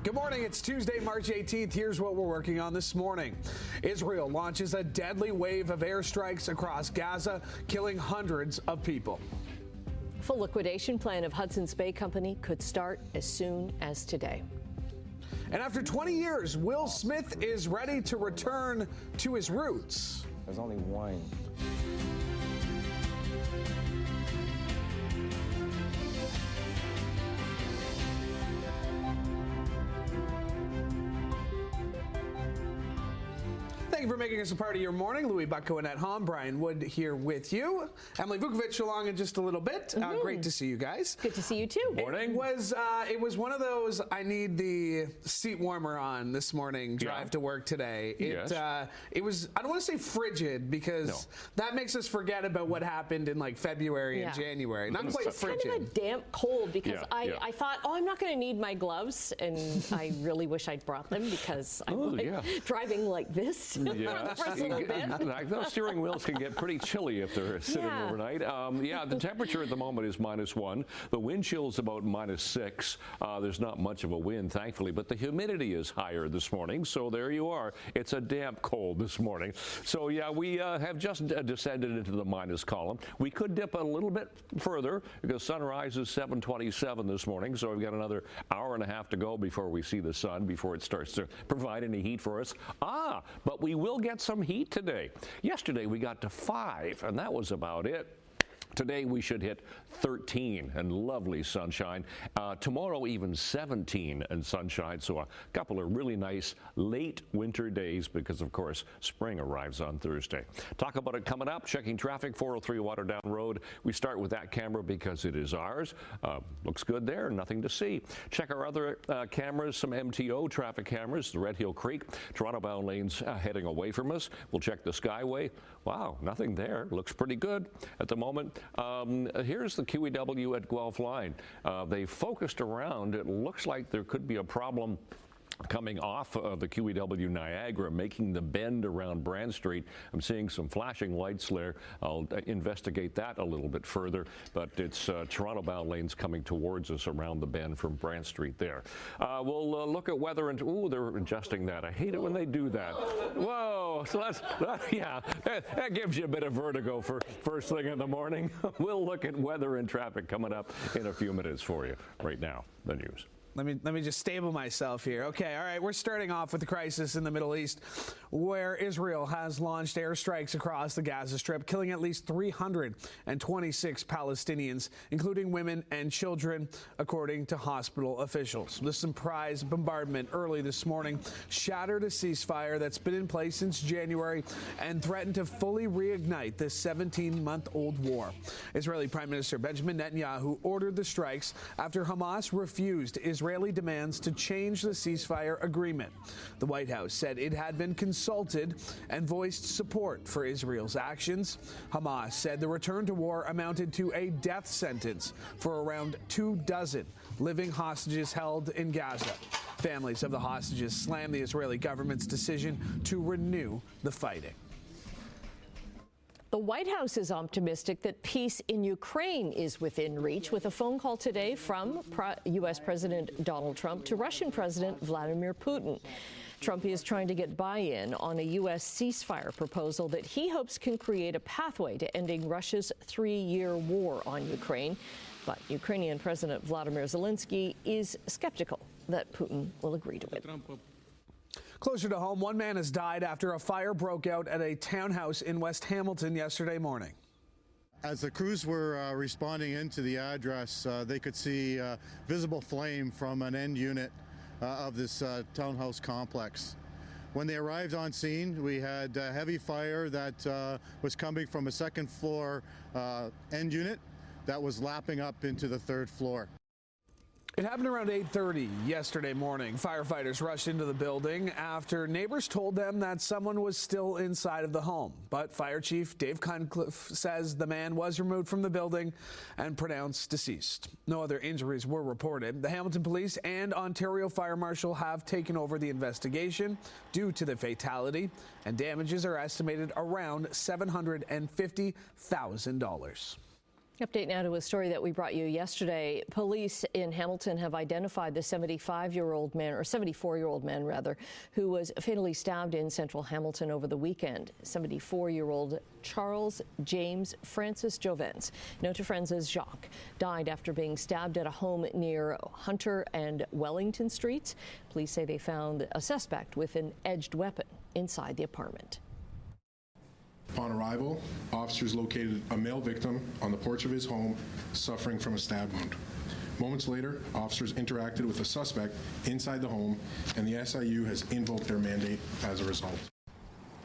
Good morning. It's Tuesday, March 18th. Here's what we're working on this morning. Israel launches a deadly wave of airstrikes across Gaza, killing hundreds of people. Full liquidation plan of Hudson's Bay Company could start as soon as today. And after 20 years, Will Smith is ready to return to his roots. There's only one. Thank you for making us a part of your morning. Louis Bucko and at home. Brian Wood here with you. Emily Vukovic along in just a little bit. Great to see you guys. Good to see you too. Morning. It was one of those I need the seat warmer on this morning drive to work today. It was, I don't want to say frigid because that makes us forget about what happened in like February and January. Not quite frigid. Kind of a damp cold because I thought, I'm not going to need my gloves, and I really wish I'd brought them because I'm driving like this. Yeah, those steering wheels can get pretty chilly if they're sitting overnight. The temperature at the moment is -1. The wind chill is about -6. There's not much of a wind, thankfully, but the humidity is higher this morning. So there you are. It's a damp cold this morning. So we have just descended into the minus column. We could dip a little bit further because sunrise is 7:27 this morning. So we've got another hour and a half to go before we see the sun, before it starts to provide any heat for us. But we will get some heat today. Yesterday we got to 5, and that was about it. Today we should hit 13 and lovely sunshine. Tomorrow even 17 and sunshine. So a couple of really nice late winter days because, of course, spring arrives on Thursday. Talk about it coming up. Checking traffic, 403 Waterdown Road. We start with that camera because it is ours. Looks good there. Nothing to see. Check our other cameras, some MTO traffic cameras. The Red Hill Creek, Toronto bound lanes heading away from us. We'll check the Skyway. Wow, nothing there. Looks pretty good at the moment. Here's the QEW at Guelph line. They focused around. It looks like there could be a problem coming off of the QEW Niagara, making the bend around Brand Street. I'm seeing some flashing lights there. I'll investigate that a little bit further, but it's Toronto-bound lanes coming towards us around the bend from Brand Street there. We'll look at weather, and they're adjusting that. I hate it when they do that. Whoa! So that gives you a bit of vertigo for first thing in the morning. We'll look at weather and traffic coming up in a few minutes for you. Right now, the news. Let me just stable myself here. Okay, all right, we're starting off with the crisis in the Middle East, where Israel has launched airstrikes across the Gaza Strip, killing at least 326 Palestinians, including women and children, according to hospital officials. The surprise bombardment early this morning shattered a ceasefire that's been in place since January and threatened to fully reignite this 17-month-old war. Israeli Prime Minister Benjamin Netanyahu ordered the strikes after Hamas refused Israeli demands to change the ceasefire agreement. The White House said it had been consulted and voiced support for Israel's actions. Hamas said the return to war amounted to a death sentence for around 24 living hostages held in Gaza. Families of the hostages slammed the Israeli government's decision to renew the fighting. The White House is optimistic that peace in Ukraine is within reach, with a phone call today from U.S. President Donald Trump to Russian President Vladimir Putin. Trump is trying to get buy-in on a U.S. ceasefire proposal that he hopes can create a pathway to ending Russia's 3-year war on Ukraine. But Ukrainian President Vladimir Zelensky is skeptical that Putin will agree to it. Closer to home, one man has died after a fire broke out at a townhouse in West Hamilton yesterday morning. As the crews were responding into the address, they could see visible flame from an end unit of this townhouse complex. When they arrived on scene, we had heavy fire that was coming from a second floor end unit that was lapping up into the 3rd floor. It happened around 8:30 yesterday morning. Firefighters rushed into the building after neighbors told them that someone was still inside of the home. But Fire Chief Dave Cunliffe says the man was removed from the building and pronounced deceased. No other injuries were reported. The Hamilton Police and Ontario Fire Marshal have taken over the investigation due to the fatality, and damages are estimated around $750,000. Update now to a story that we brought you yesterday. Police in Hamilton have identified the 74-year-old man rather, who was fatally stabbed in central Hamilton over the weekend. 74-year-old Charles James Francis Jovens, known to friends as Jacques, died after being stabbed at a home near Hunter and Wellington Streets. Police say they found a suspect with an edged weapon inside the apartment. Upon arrival, officers located a male victim on the porch of his home suffering from a stab wound. Moments later, officers interacted with the suspect inside the home, and the SIU has invoked their mandate as a result.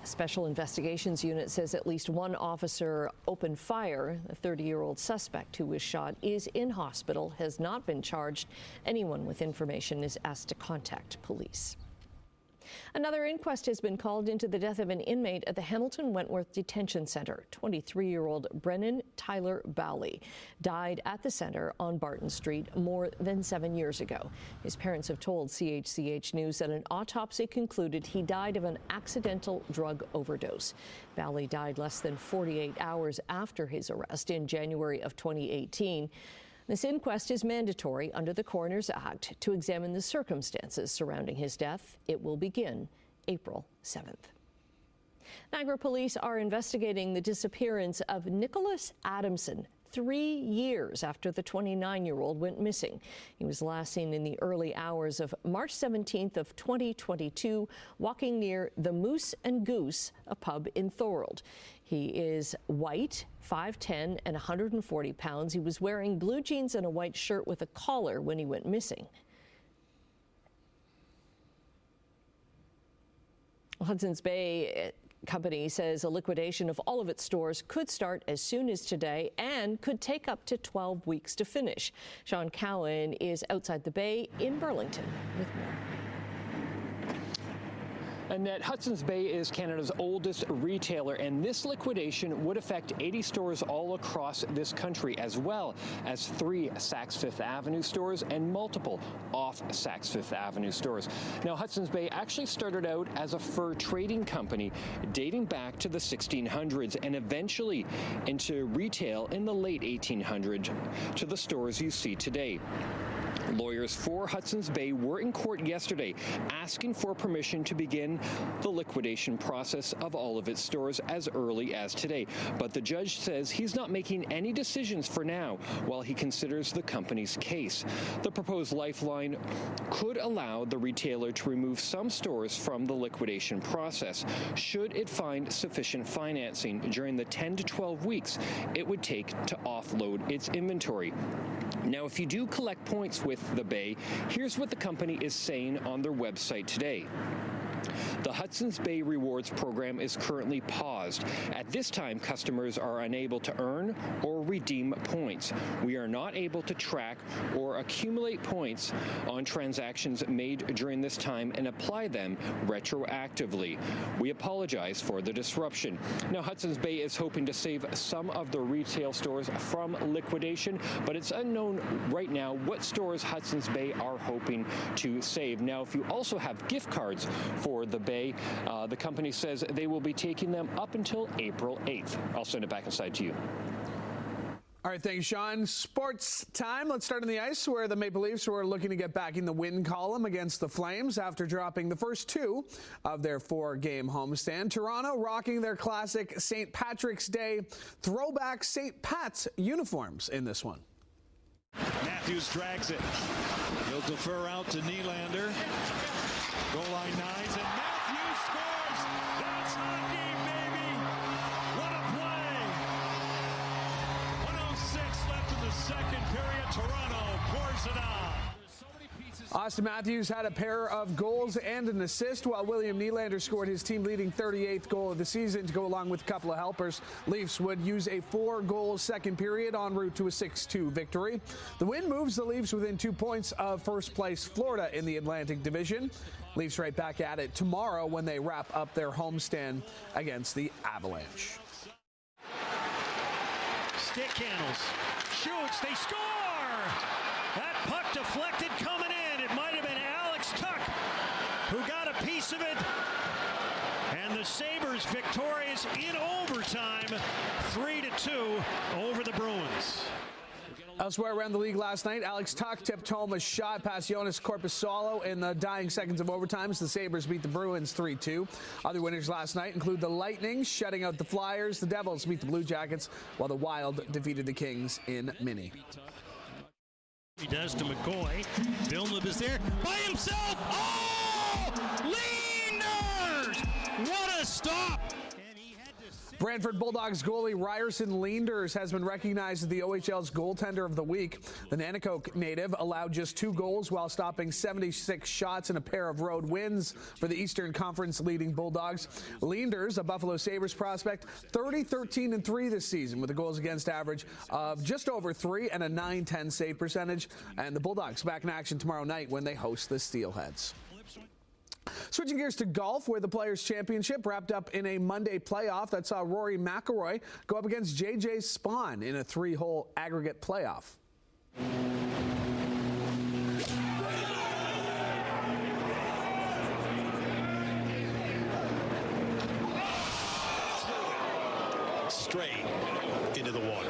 A Special Investigations Unit says at least one officer opened fire. The 30-year-old suspect who was shot is in hospital, has not been charged. Anyone with information is asked to contact police. Another inquest has been called into the death of an inmate at the Hamilton Wentworth Detention Center. 23-year-old Brennan Tyler Bowley died at the center on Barton Street more than 7 years ago. His parents have told CHCH News that an autopsy concluded he died of an accidental drug overdose. Bowley died less than 48 hours after his arrest in January of 2018. This inquest is mandatory under the Coroner's Act to examine the circumstances surrounding his death. It will begin April 7th. Niagara police are investigating the disappearance of Nicholas Adamson 3 years after the 29-year-old went missing. He was last seen in the early hours of March 17th of 2022, walking near the Moose and Goose, a pub in Thorold. He is white, 5'10", and 140 pounds. He was wearing blue jeans and a white shirt with a collar when he went missing. Hudson's Bay Company says a liquidation of all of its stores could start as soon as today and could take up to 12 weeks to finish. Sean Cowan is outside the Bay in Burlington with more. Annette, Hudson's Bay is Canada's oldest retailer, and this liquidation would affect 80 stores all across this country, as well as 3 Saks Fifth Avenue stores and multiple off Saks Fifth Avenue stores. Now, Hudson's Bay actually started out as a fur trading company dating back to the 1600s and eventually into retail in the late 1800s to the stores you see today. Lawyers for Hudson's Bay were in court yesterday asking for permission to begin the liquidation process of all of its stores as early as today. But the judge says he's not making any decisions for now while he considers the company's case. The proposed lifeline could allow the retailer to remove some stores from the liquidation process should it find sufficient financing during the 10 to 12 weeks it would take to offload its inventory. Now, if you do collect points with the Bay, here's what the company is saying on their website today. The Hudson's Bay Rewards program is currently paused. At this time, customers are unable to earn or redeem points. We are not able to track or accumulate points on transactions made during this time and apply them retroactively. We apologize for the disruption. Now, Hudson's Bay is hoping to save some of the retail stores from liquidation, but it's unknown right now what stores Hudson's Bay are hoping to save. Now, if you also have gift cards for the Bay, the company says they will be taking them up until April 8th. I'll send it back inside to you. All right, thank you, Sean. Sports time. Let's start on the ice, where the Maple Leafs were looking to get back in the win column against the Flames after dropping the first 2 of their 4-game homestand. Toronto rocking their classic St. Patrick's Day throwback St. Pat's uniforms in this one. Matthews drags it. He'll defer out to Nylander. Goal line nines, and Matthews scores! That's hockey, baby! What a play! 1:06 left in the second period. Toronto pours it on. Austin Matthews had a pair of goals and an assist, while William Nylander scored his team-leading 38th goal of the season to go along with a couple of helpers. Leafs would use a 4-goal second period en route to a 6-2 victory. The win moves the Leafs within 2 points of first-place Florida in the Atlantic Division. Leafs right back at it tomorrow when they wrap up their homestand against the Avalanche. Stick handles. Shoots. They score! That puck deflected coming in. It might have been Alex Tuck who got a piece of it. And the Sabres victorious in overtime, 3-2. 3-2 over the Bruins. Elsewhere around the league last night, Alex Tuch tipped home a shot past Jonas Korpisalo in the dying seconds of overtime as the Sabres beat the Bruins 3-2. Other winners last night include the Lightning shutting out the Flyers. The Devils beat the Blue Jackets, while the Wild defeated the Kings in Mini. He does to McCoy. Villeneuve is there by himself. Oh! Leanders! What a stop! Brantford Bulldogs goalie Ryerson Leanders has been recognized as the OHL's goaltender of the week. The Nanticoke native allowed just 2 goals while stopping 76 shots in a pair of road wins for the Eastern Conference leading Bulldogs. Leanders, a Buffalo Sabres prospect, 30-13-3 this season with a goals against average of just over 3 and a .910 save percentage. And the Bulldogs back in action tomorrow night when they host the Steelheads. Switching gears to golf, where the Players' Championship wrapped up in a Monday playoff that saw Rory McIlroy go up against J.J. Spaun in a 3-hole aggregate playoff. Straight into the water.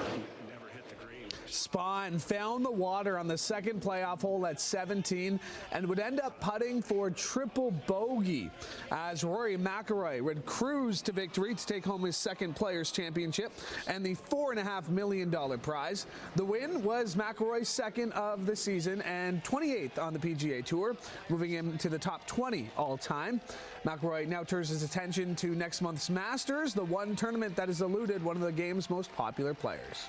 Spaun found the water on the second playoff hole at 17 and would end up putting for triple bogey as Rory McIlroy would cruise to victory to take home his second Players' Championship and the $4.5 million prize. The win was McIlroy's second of the season and 28th on the PGA Tour, moving him to the top 20 all-time. McIlroy now turns his attention to next month's Masters, the one tournament that has eluded one of the game's most popular players.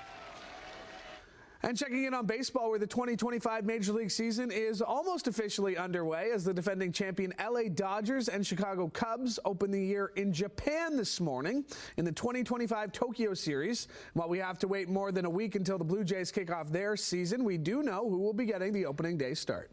And checking in on baseball, where the 2025 Major League season is almost officially underway as the defending champion LA Dodgers and Chicago Cubs open the year in Japan this morning in the 2025 Tokyo Series. While we have to wait more than a week until the Blue Jays kick off their season, we do know who will be getting the opening day start.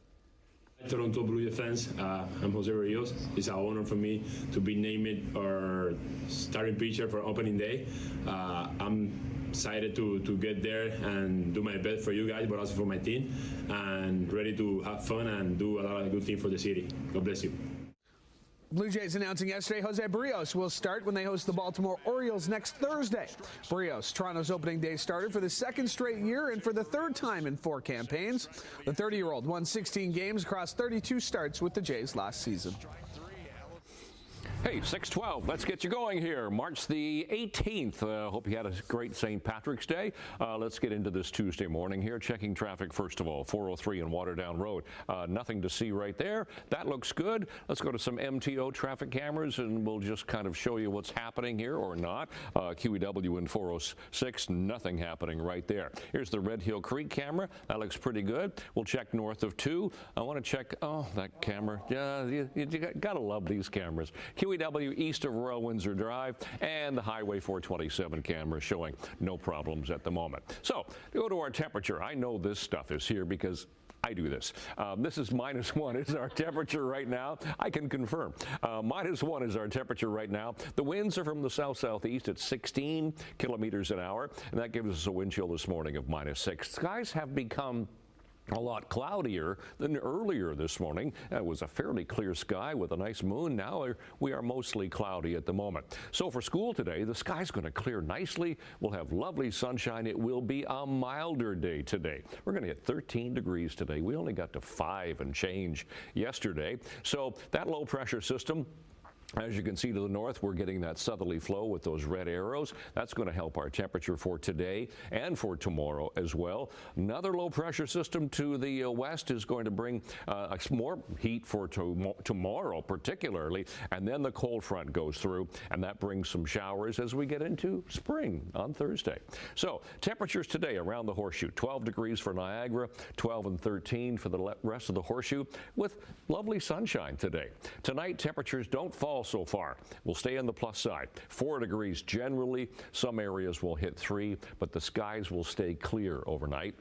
Toronto Blue Jays fans, I'm Jose Rios. It's an honor for me to be named our starting pitcher for opening day. I'm excited to get there and do my best for you guys, but also for my team, and ready to have fun and do a lot of good things for the city. God bless you. Blue Jays announcing yesterday Jose Barrios will start when they host the Baltimore Orioles next Thursday. Barrios, Toronto's opening day starter for the second straight year and for the third time in 4 campaigns. The 30-year-old won 16 games across 32 starts with the Jays last season. Hey, 6:12. Let's get you going here. March the 18th. Hope you had a great St. Patrick's Day. Let's get into this Tuesday morning here. Checking traffic first of all. 403 and Waterdown Road. Nothing to see right there. That looks good. Let's go to some MTO traffic cameras and we'll just kind of show you what's happening here or not. QEW in 406. Nothing happening right there. Here's the Red Hill Creek camera. That looks pretty good. We'll check north of 2. I want to check. Oh, that camera. Yeah, you gotta love these cameras. QEW east of Royal Windsor Drive, and the Highway 427 camera showing no problems at the moment. So, go to our temperature. I know this stuff is here because I do this. This is -1 is our temperature right now. I can confirm. -1 is our temperature right now. The winds are from the south-southeast at 16 kilometers an hour, and that gives us a wind chill this morning of -6. Skies have become a lot cloudier than earlier this morning. It was a fairly clear sky with a nice moon. Now we are mostly cloudy at the moment. So for school today, the sky's going to clear nicely. We'll have lovely sunshine. It will be a milder day today. We're going to get 13 degrees today. We only got to 5 and change yesterday. So that low pressure system, as you can see to the north, we're getting that southerly flow with those red arrows. That's going to help our temperature for today and for tomorrow as well. Another low pressure system to the west is going to bring more heat for tomorrow particularly, and then the cold front goes through and that brings some showers as we get into spring on Thursday. So temperatures today around the horseshoe, 12 degrees for Niagara, 12 and 13 for the rest of the horseshoe with lovely sunshine today. Tonight temperatures don't fall so far. We'll stay on the plus side. 4 degrees generally. Some areas will hit 3, but the skies will stay clear overnight.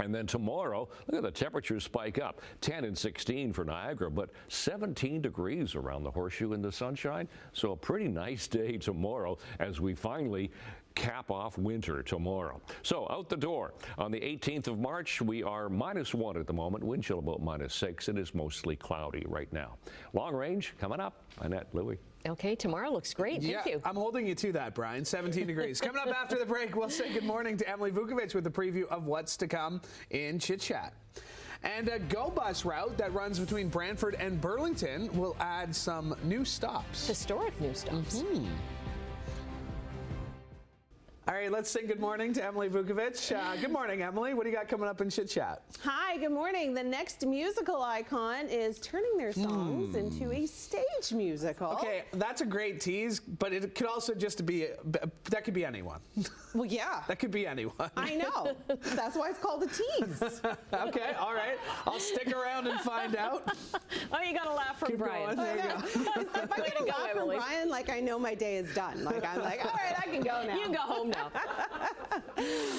And then tomorrow, look at the temperatures spike up. 10 and 16 for Niagara, but 17 degrees around the horseshoe in the sunshine. So a pretty nice day tomorrow as we finally cap off winter tomorrow. So out the door on the 18th of March, we are -1 at the moment. Wind chill about -6. It is mostly cloudy right now. Long range coming up. Annette, Louie. Okay, tomorrow looks great. Thank you. I'm holding you to that, Brian. 17 degrees. Coming up after the break, we'll say good morning to Emily Vukovic with a preview of what's to come in Chit Chat. And a GO bus route that runs between Brantford and Burlington will add some new stops. Historic new stops. All right, let's say good morning to Emily Vukovic. Good morning, Emily. What do you got coming up in Chit Chat? Hi, good morning. The next musical icon is turning their songs into a stage musical. Okay, that's a great tease, but it could also just be, that could be anyone. Well, yeah. That could be anyone. I know. That's why it's called a tease. Okay, all right. I'll stick around and find out. Oh, you got to laugh from Keep Brian. going. There you go. If I get a laugh from Brian, like I know my day is done. Like I'm like, all right, I can go now. You can go home now.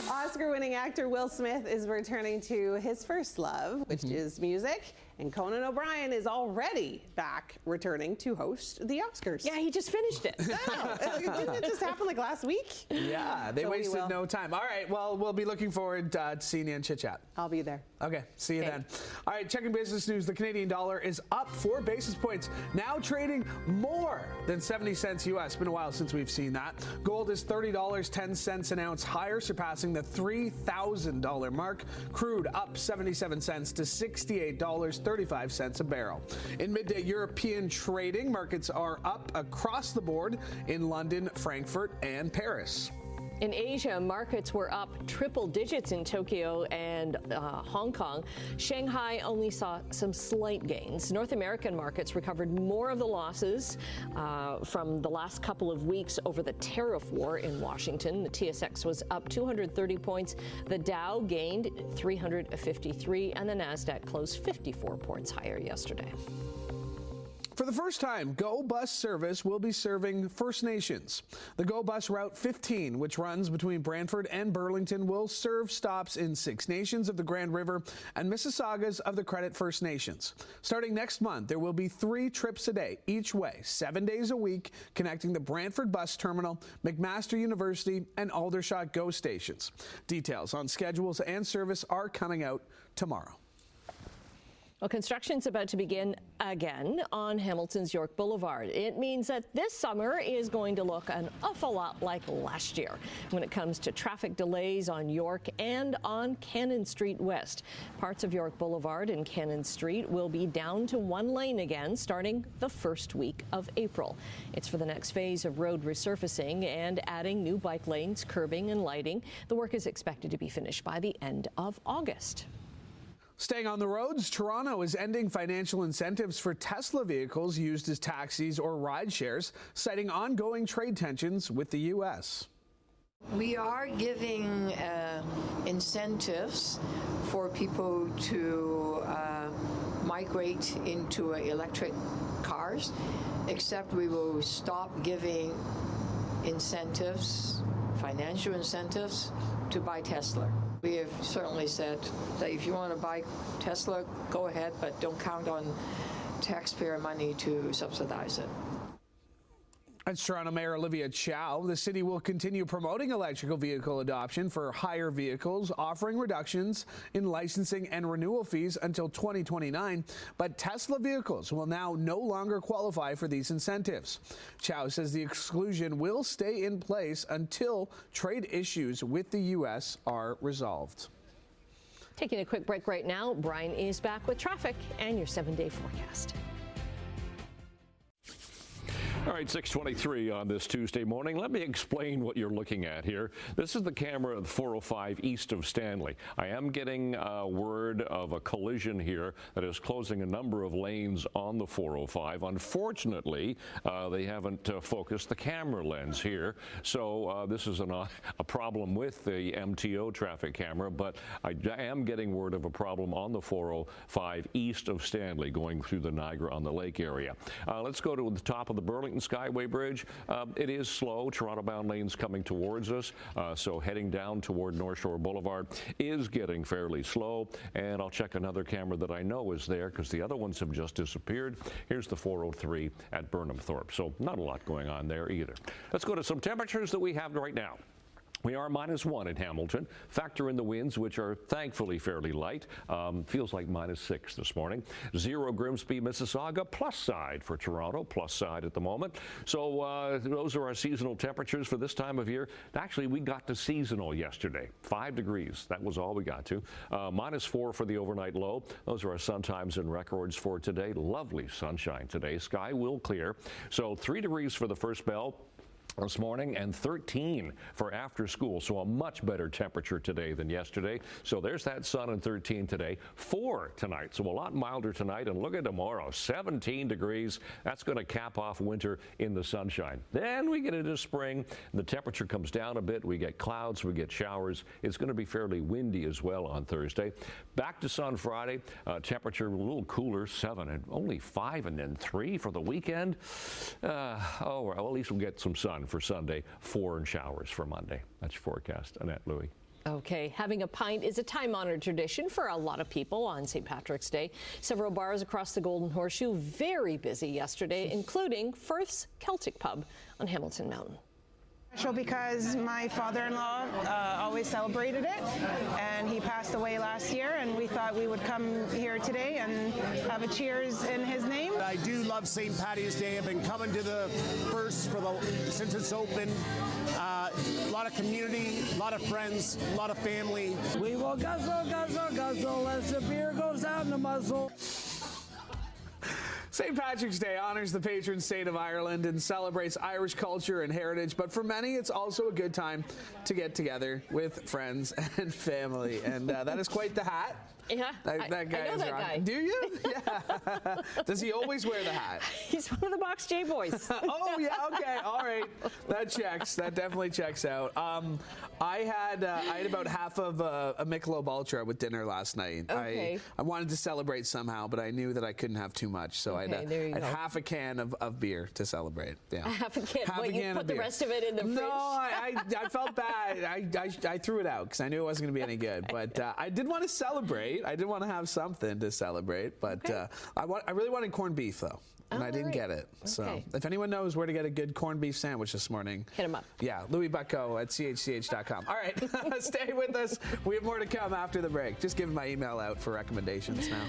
Oscar-winning actor Will Smith is returning to his first love, which is music. And Conan O'Brien is already back, returning to host the Oscars. Yeah, he just finished it. I know. Didn't it just happen like last week? Yeah, they So we wasted will. no time. All right, well, we'll be looking forward to seeing you in Chit Chat. I'll be there. Okay, see you then. All right, checking business news. The Canadian dollar is up 4 basis points, now trading more than 70 cents U.S. Been a while since we've seen that. Gold is $30.10 an ounce higher, surpassing the $3,000 mark. Crude up 77 cents to $68.35 a barrel. In midday European trading, markets are up across the board in London, Frankfurt, and Paris. In Asia, markets were up triple digits in Tokyo and Hong Kong. Shanghai only saw some slight gains. North American markets recovered more of the losses from the last couple of weeks over the tariff war in Washington. The TSX was up 230 points. The Dow gained 353, and the NASDAQ closed 54 points higher yesterday. For the first time, GO Bus service will be serving First Nations. The GO Bus Route 15, which runs between Brantford and Burlington, will serve stops in 6 Nations of the Grand River and Mississaugas of the Credit First Nations. Starting next month, there will be 3 trips a day, each way, 7 days a week, connecting the Brantford Bus Terminal, McMaster University, and Aldershot GO stations. Details on schedules and service are coming out tomorrow. Well, construction's about to begin again on Hamilton's York Boulevard. It means that this summer is going to look an awful lot like last year when it comes to traffic delays on York and on Cannon Street West. Parts of York Boulevard and Cannon Street will be down to 1 lane again starting the first week of April. It's for the next phase of road resurfacing and adding new bike lanes, curbing, and lighting. The work is expected to be finished by the end of August. Staying on the roads, Toronto is ending financial incentives for Tesla vehicles used as taxis or ride shares, citing ongoing trade tensions with the U.S. We are giving incentives for people to migrate into electric cars, except we will stop giving incentives, financial incentives, to buy Tesla. We have certainly said that if you want to buy Tesla, go ahead, but don't count on taxpayer money to subsidize it. That's Toronto Mayor Olivia Chow. The city will continue promoting electrical vehicle adoption for hire vehicles, offering reductions in licensing and renewal fees until 2029. But Tesla vehicles will now no longer qualify for these incentives. Chow says the exclusion will stay in place until trade issues with the U.S. are resolved. Taking a quick break right now, Brian is back with traffic and your 7-day forecast. All right, 6:23 on this Tuesday morning. Let me explain what you're looking at here. This is the camera of 405 east of Stanley. I am getting word of a collision here that is closing a number of lanes on the 405. Unfortunately, they haven't focused the camera lens here, so this is a problem with the MTO traffic camera, but I am getting word of a problem on the 405 east of Stanley going through the Niagara-on-the-Lake area. Let's go to the top of the Burlington Skyway Bridge. It is slow. Toronto-bound lanes coming towards us, so heading down toward North Shore Boulevard is getting fairly slow. And I'll check another camera that I know is there because the other ones have just disappeared. Here's the 403 at Burnham Thorpe. So not a lot going on there either. Let's go to some temperatures that we have right now. We are -1 in Hamilton. Factor in the winds, which are thankfully fairly light. Feels like -6 this morning. 0 Grimsby, Mississauga, plus side for Toronto, plus side at the moment. So those are our seasonal temperatures for this time of year. Actually, we got to seasonal yesterday, 5 degrees. That was all we got to. -4 for the overnight low. Those are our sun times and records for today. Lovely sunshine today. Sky will clear. So 3 degrees for the first bell this morning and 13 for after school, so a much better temperature today than yesterday. So there's that sun and 13 today. 4 tonight, so a lot milder tonight. And look at tomorrow, 17 degrees. That's going to cap off winter in the sunshine. Then we get into spring. The temperature comes down a bit. We get clouds, we get showers. It's going to be fairly windy as well on Thursday. Back to sun Friday. Temperature a little cooler, 7 and only 5 and then 3 for the weekend. Oh, well, at least we'll get some sun for Sunday, 4 and showers for Monday. That's your forecast. Annette, Louie. Okay, having a pint is a time-honored tradition for a lot of people on St. Patrick's Day. Several bars across the Golden Horseshoe very busy yesterday, including Firth's Celtic Pub on Hamilton Mountain. Special because my father-in-law always celebrated it, and he passed away last year, and we thought we would come here today and have a cheers in his name. I do love St. Patty's Day. I've been coming to the First since it's open. A lot of community, a lot of friends, a lot of family. We will guzzle, guzzle, guzzle as the beer goes down the muzzle. St. Patrick's Day honors the patron saint of Ireland and celebrates Irish culture and heritage, but for many it's also a good time to get together with friends and family, and that is quite the hat. Yeah, that guy I know is that rocking. guy. Do you? Yeah. Does he always wear the hat? He's one of the Box J boys. Oh, yeah, okay, all right. That checks. That definitely checks out. I had about half of a Michelob Ultra with dinner last night. Okay. I wanted to celebrate somehow, but I knew that I couldn't have too much, so I had half a can of beer to celebrate. Yeah. Half a can. Half Wait, a you can put of the beer. rest of it in the fridge? No, I felt bad. I threw it out because I knew it wasn't going to be any good. But I did want to celebrate. I did want to have something to celebrate. But I really wanted corned beef, though. And I didn't get it. So if anyone knows where to get a good corned beef sandwich this morning, hit him up. Yeah, Louis Bucko at CHCH.com. All right, stay with us. We have more to come after the break. Just giving my email out for recommendations now.